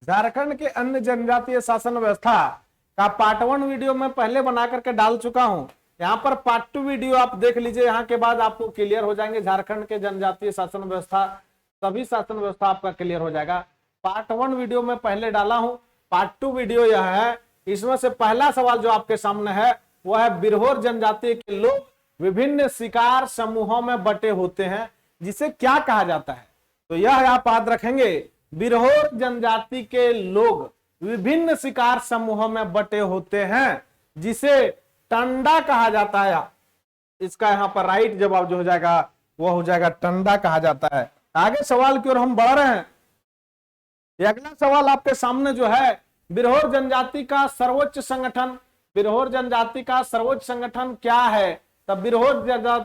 झारखंड के अन्य जनजातीय शासन व्यवस्था का पार्ट 1 वीडियो मैं पहले बना करके डाल चुका हूं। यहाँ पर पार्ट 2 वीडियो आप देख लीजिए, यहाँ के बाद आपको क्लियर हो जाएंगे झारखंड के जनजातीय शासन व्यवस्था, सभी शासन व्यवस्था आपका क्लियर हो जाएगा। पार्ट 1 वीडियो में पहले डाला हूं, पार्ट 2 वीडियो यह है। इसमें से पहला सवाल जो आपके सामने है वह है बिरहोर जनजाति के लोग विभिन्न शिकार समूहों में बटे होते हैं, जिसे क्या कहा जाता है? तो यह आप याद रखेंगे, बिरहोर जनजाति के लोग विभिन्न शिकार समूहों में बटे होते हैं, जिसे टंडा कहा जाता है। इसका यहाँ पर राइट जवाब जो हो जाएगा वह हो जाएगा टंडा कहा जाता है। आगे सवाल की ओर हम बढ़ रहे हैं। अगला सवाल आपके सामने जो है, बिरहोर जनजाति का सर्वोच्च संगठन, बिरहोर जनजाति का सर्वोच्च संगठन क्या है? तब बिरहोर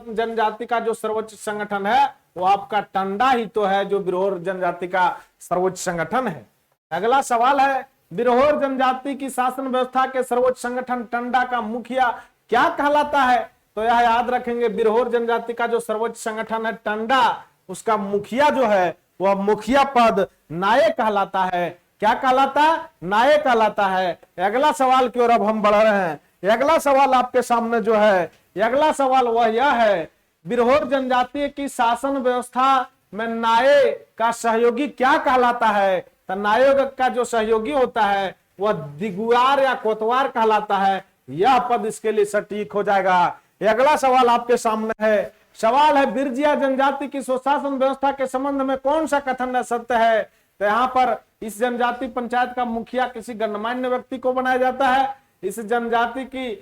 जनजाति का जो सर्वोच्च संगठन है वो आपका टंडा ही तो है, जो बिरहोर जनजाति का सर्वोच्च संगठन है। अगला सवाल है, बिरहोर जनजाति की शासन व्यवस्था के सर्वोच्च संगठन टंडा का मुखिया क्या कहलाता है? तो यह याद रखेंगे, बिरहोर जनजाति का जो सर्वोच्च संगठन है टंडा, उसका मुखिया जो है वह मुखिया पद नायक कहलाता है। क्या कहलाता है? नायक कहलाता है। अगला सवाल की ओर अब हम बढ़ रहे हैं। अगला सवाल आपके सामने जो है, अगला सवाल वह यह है, बिरहोर जनजाति की शासन व्यवस्था में नायक का सहयोगी क्या कहलाता है? तो नायक का जो सहयोगी होता है वह दिगुआर या कोतवार कहलाता है। यह पद इसके लिए सटीक हो जाएगा। अगला सवाल आपके सामने है, सवाल है, बिरजिया जनजाति की स्वशासन व्यवस्था के संबंध में कौन सा कथन सत्य है? तो यहाँ पर इस जनजाति पंचायत का मुखिया किसी गणमान्य व्यक्ति को बनाया जाता है। इस जनजाति की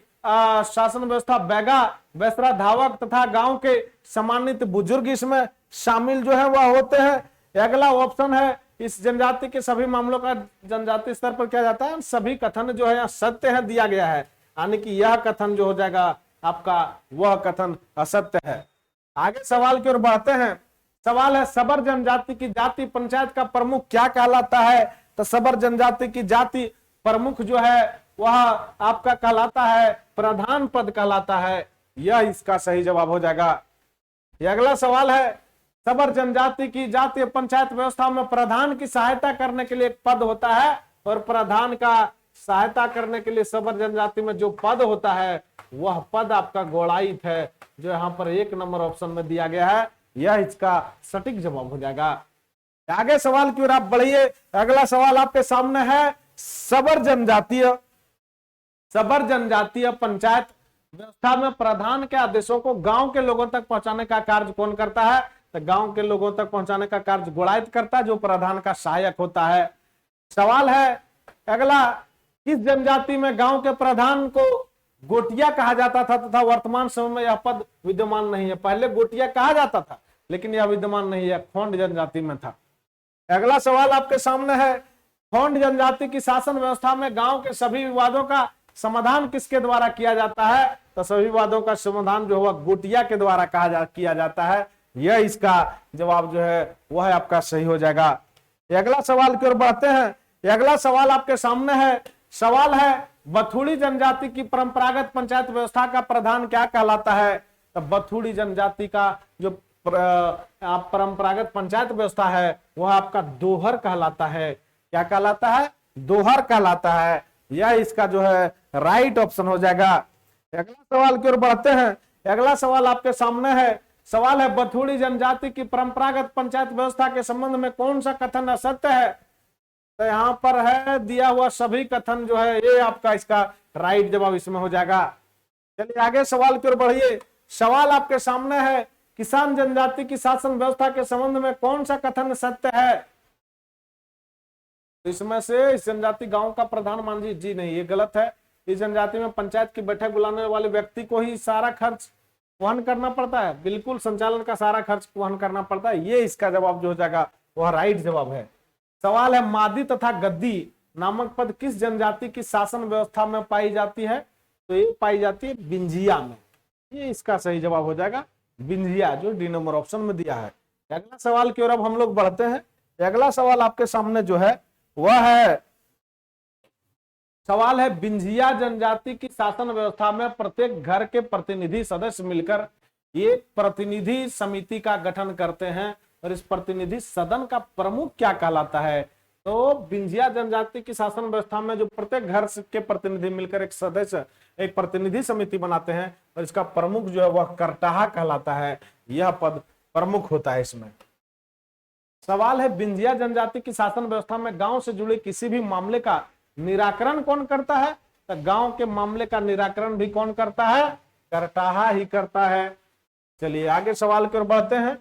शासन व्यवस्था बैगा, बेसरा, धावक तथा गांव के सम्मानित बुजुर्ग इसमें शामिल जो है वह होते हैं। अगला ऑप्शन है, इस जनजाति के सभी मामलों का जनजाति स्तर पर किया जाता है। सभी कथन जो है सत्य है दिया गया है, यानी कि यह कथन जो हो जाएगा आपका वह कथन असत्य है। आगे सवाल की ओर बढ़ते हैं। सवाल है, सबर जनजाति की जाति पंचायत का प्रमुख क्या कहलाता है? तो सबर जनजाति की जाति प्रमुख जो है वह आपका कहलाता है प्रधान पद कहलाता है। यह इसका सही जवाब हो जाएगा। अगला सवाल है, सबर जनजाति की जातीय पंचायत व्यवस्था में प्रधान की सहायता करने के लिए एक पद होता है, और प्रधान का सहायता करने के लिए सबर जनजाति में जो पद होता है वह पद आपका गोड़ाइत है, जो यहाँ पर 1 नंबर ऑप्शन में दिया गया है। यह इसका सटीक जवाब हो जाएगा। आगे सवाल की ओर आप बढ़िए। अगला सवाल आपके सामने है, सबर जनजातीय पंचायत व्यवस्था में प्रधान के आदेशों को गांव के लोगों तक पहुंचाने का कार्य कौन करता है? तो गांव के लोगों तक पहुंचाने का कार्य गोड़ाइत करता है, जो प्रधान का सहायक होता है। सवाल है अगला, किस जनजाति में गांव के प्रधान को गोटिया कहा जाता था तथा वर्तमान समय में यह पद विद्यमान नहीं है? पहले गोटिया कहा जाता था लेकिन यह विद्यमान नहीं है, खोंड जनजाति में था। अगला सवाल आपके सामने है, खोंड जनजाति की शासन व्यवस्था में गांव के सभी विवादों का समाधान किसके द्वारा किया जाता है? तो सभी विवादों का समाधान जो हुआ गोटिया के द्वारा किया जाता है। यह इसका जवाब जो है वह आपका सही हो जाएगा। अगला सवाल की ओर बढ़ते हैं। अगला सवाल आपके सामने है, सवाल है, बथुड़ी जनजाति की परंपरागत पंचायत व्यवस्था का प्रधान क्या कहलाता है? तो बथुड़ी जनजाति का जो परंपरागत पंचायत व्यवस्था है वह आपका दोहर कहलाता है। क्या कहलाता है? दोहर कहलाता है। यह इसका जो है राइट ऑप्शन हो जाएगा। अगला सवाल की ओर बढ़ते हैं। अगला सवाल आपके सामने है, सवाल है, बथुड़ी जनजाति की परंपरागत पंचायत व्यवस्था के संबंध में कौन सा कथन असत्य है? तो यहाँ पर है दिया हुआ सभी कथन जो है ये आपका इसका राइट जवाब इसमें हो जाएगा। चलिए आगे सवाल की ओर बढ़िए। सवाल आपके सामने है, किसान जनजाति की शासन व्यवस्था के संबंध में कौन सा कथन सत्य है? इसमें से इस जनजाति गांव का प्रधान मान लीजिए जी नहीं, ये गलत है। इस जनजाति में पंचायत की बैठक बुलाने वाले व्यक्ति को ही सारा खर्च वहन करना पड़ता है, बिल्कुल संचालन का सारा खर्च वहन करना पड़ता है। ये इसका जवाब जो हो जाएगा वह राइट जवाब है। सवाल है, मादी तथा गद्दी नामक पद किस जनजाति की शासन व्यवस्था में पाई जाती है? तो ये पाई जाती है बिंजिया में। ये इसका सही जवाब हो जाएगा बिंजिया, जो डी नंबर ऑप्शन में दिया है। अगला सवाल की ओर अब हम लोग बढ़ते हैं। अगला सवाल आपके सामने जो है वह है, सवाल है, बिंजिया जनजाति की शासन व्यवस्था में प्रत्येक घर के प्रतिनिधि सदस्य मिलकर एक प्रतिनिधि समिति का गठन करते हैं, और इस प्रतिनिधि सदन का प्रमुख क्या कहलाता है? तो बिंजिया जनजाति की शासन व्यवस्था में जो प्रत्येक घर के प्रतिनिधि मिलकर एक सदस्य एक प्रतिनिधि समिति बनाते हैं और इसका प्रमुख जो है वह करटाहा कहलाता है। यह पद प्रमुख होता है इसमें। सवाल है, बिंजिया जनजाति की शासन व्यवस्था में गांव से जुड़े किसी भी मामले का निराकरण कौन करता है? तो गांव के मामले का निराकरण भी कौन करता है? करटाहा ही करता है। चलिए आगे सवाल की ओर बढ़ते हैं।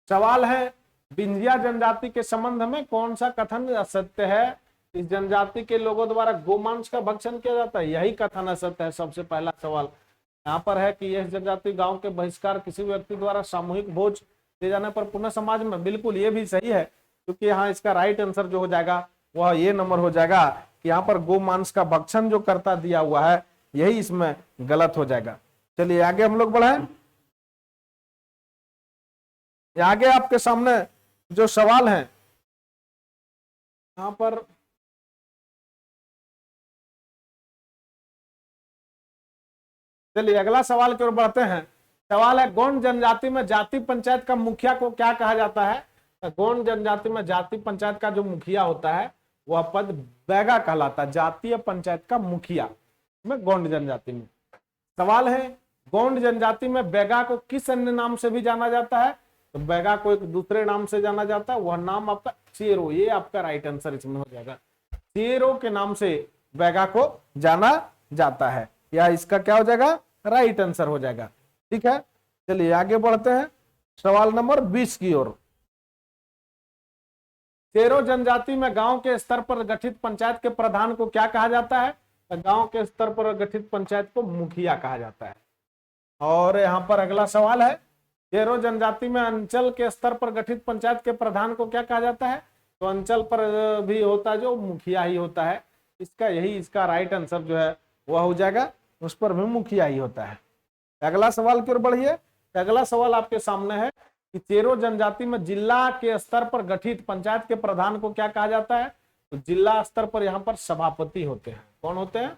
सवाल है, बिंजिया जनजाति के संबंध में कौन सा कथन असत्य है? इस जनजाति के लोगों द्वारा गोमांस का भक्षण किया जाता है, यही कथन असत्य है। सबसे पहला सवाल यहाँ पर है कि यह जनजाति गांव के बहिष्कार किसी व्यक्ति द्वारा सामूहिक भोज दिए जाने पर पुनः समाज में, बिल्कुल ये भी सही है, क्योंकि यहाँ इसका राइट आंसर जो हो जाएगा वह ये नंबर हो जाएगा कि यहाँ पर गोमांस का भक्षण जो करता दिया हुआ है यही इसमें गलत हो जाएगा। चलिए आगे हम लोग बढ़े। आगे आपके सामने जो सवाल है यहाँ पर, चलिए अगला सवाल की ओर बढ़ते हैं। सवाल है, गौंड जनजाति में जाति पंचायत का मुखिया को क्या कहा जाता है? गौंड जनजाति में जाति पंचायत का जो मुखिया होता है वह पद बैगा कहलाता है। जातीय पंचायत का मुखिया में गौंड जनजाति में। सवाल है, गौंड जनजाति में बैगा को किस अन्य नाम से भी जाना जाता है? तो बैगा को एक दूसरे नाम से जाना जाता है, वह नाम आपका चेरो। ये आपका राइट आंसर इसमें हो जाएगा। चेरो के नाम से बैगा को जाना जाता है, या इसका क्या हो जाएगा? राइट आंसर हो जाएगा। ठीक है, चलिए आगे बढ़ते हैं सवाल नंबर 20 की ओर। चेरो जनजाति में गांव के स्तर पर गठित पंचायत के प्रधान को क्या कहा जाता है? गांव के स्तर पर गठित पंचायत को मुखिया कहा जाता है। और यहाँ पर अगला सवाल है, चेरो जनजाति में अंचल के स्तर पर गठित पंचायत के प्रधान को क्या कहा जाता है? तो अंचल पर भी होता है जो मुखिया ही होता है। इसका राइट आंसर जो है वह हो जाएगा, उस पर भी मुखिया ही होता है। अगला सवाल की ओर बढ़िए। अगला सवाल आपके सामने है कि चेरो जनजाति में जिला के स्तर पर गठित पंचायत के प्रधान को क्या कहा जाता है? तो जिला स्तर पर यहाँ पर सभापति होते हैं। कौन होते हैं?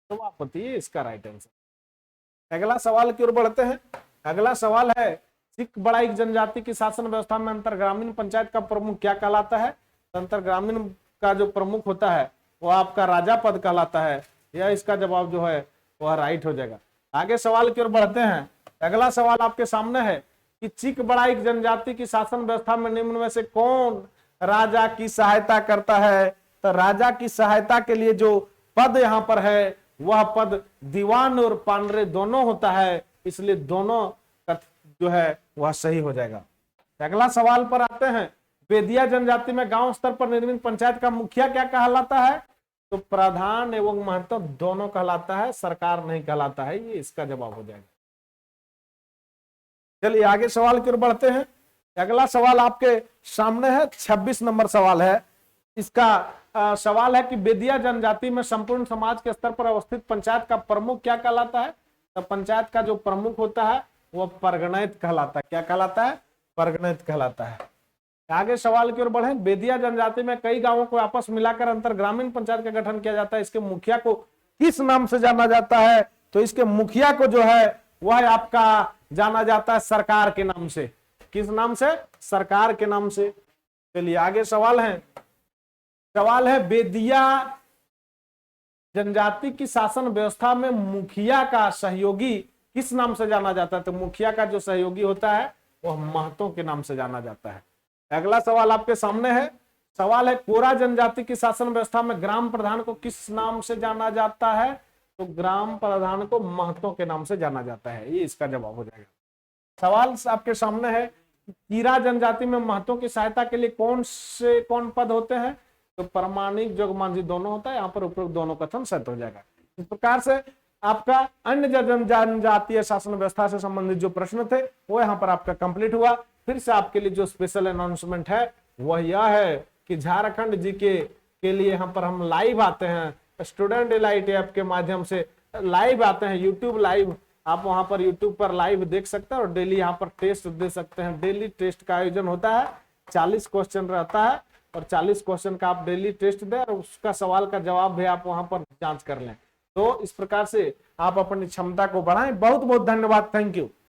सभापति। इसका राइट आंसर। अगला सवाल की ओर बढ़ते हैं। अगला सवाल है, सिख बड़ाई जनजाति की शासन व्यवस्था में अंतर ग्रामीण पंचायत का प्रमुख क्या कहलाता है? अंतर ग्रामीण का जो प्रमुख होता है वह आपका राजा पद कहलाता है। यह इसका जवाब जो है वह राइट हो जाएगा। आगे सवाल की ओर बढ़ते हैं। अगला सवाल आपके सामने है कि चिक बड़ाई जनजाति की शासन व्यवस्था में निम्न में से कौन राजा की सहायता करता है? तो राजा की सहायता के लिए जो पद यहाँ पर है वह पद दीवान और पानरे दोनों होता है, इसलिए दोनों जो है वह सही हो जाएगा। अगला सवाल पर आते हैं। बेदिया जनजाति में गांव स्तर पर निर्मित पंचायत का मुखिया क्या कहलाता है? तो प्रधान एवं महंत दोनों कहलाता है, सरकार नहीं कहलाता है। ये इसका जवाब हो जाएगा। चलिए आगे सवाल की ओर बढ़ते हैं। अगला सवाल आपके सामने है, 26 नंबर सवाल है। इसका सवाल है कि बेदिया जनजाति में संपूर्ण समाज के स्तर पर अवस्थित पंचायत का प्रमुख क्या कहलाता है? तो पंचायत का जो प्रमुख होता है वह परगणित कहलाता है। क्या कहलाता है? परगणित कहलाता है। आगे सवाल की ओर बढ़े। बेदिया जनजाति में कई गांवों को आपस मिलाकर अंतर ग्रामीण पंचायत का गठन किया जाता है। इसके मुखिया को किस नाम से जाना जाता है? तो इसके मुखिया को जो है वह आपका जाना जाता है सरकार के नाम से। किस नाम से? सरकार के नाम से। चलिए आगे सवाल है। सवाल है, बेदिया जनजाति की शासन व्यवस्था में मुखिया का सहयोगी किस नाम से जाना जाता है? तो मुखिया का जो सहयोगी होता है वह महतों के नाम से जाना जाता है। अगला सवाल आपके सामने है। सवाल है, कोरा जनजाति की शासन व्यवस्था में ग्राम प्रधान को किस नाम से जाना जाता है? तो ग्राम प्रधान को महतों के नाम से जाना जाता है। ये इसका जवाब हो जाएगा। सवाल आपके सामने है, कीरा जनजाति में महतों की सहायता के लिए कौन पद होते हैं? तो प्रमाणिक जोगमांझी दोनों होता है। यहाँ पर उपरोक्त दोनों कथन सत्य हो जाएगा। इस प्रकार से आपका अन्य जनजातीय शासन व्यवस्था से संबंधित जो प्रश्न थे वो यहाँ पर आपका कंप्लीट हुआ। फिर से आपके लिए जो स्पेशल अनाउंसमेंट है वह यह है कि झारखंड जीके के लिए यहाँ पर हम लाइव आते हैं। स्टूडेंट एलाइट ऐप के माध्यम से लाइव आते हैं, यूट्यूब लाइव। आप वहां पर यूट्यूब पर लाइव देख सकते हैं और डेली यहाँ पर टेस्ट दे सकते हैं। डेली टेस्ट का आयोजन होता है, 40 क्वेश्चन रहता है और 40 क्वेश्चन का आप डेली टेस्ट दें और उसका सवाल का जवाब भी आप वहां पर जांच कर लें। तो इस प्रकार से आप अपनी क्षमता को बढ़ाएं। बहुत बहुत धन्यवाद। Thank you.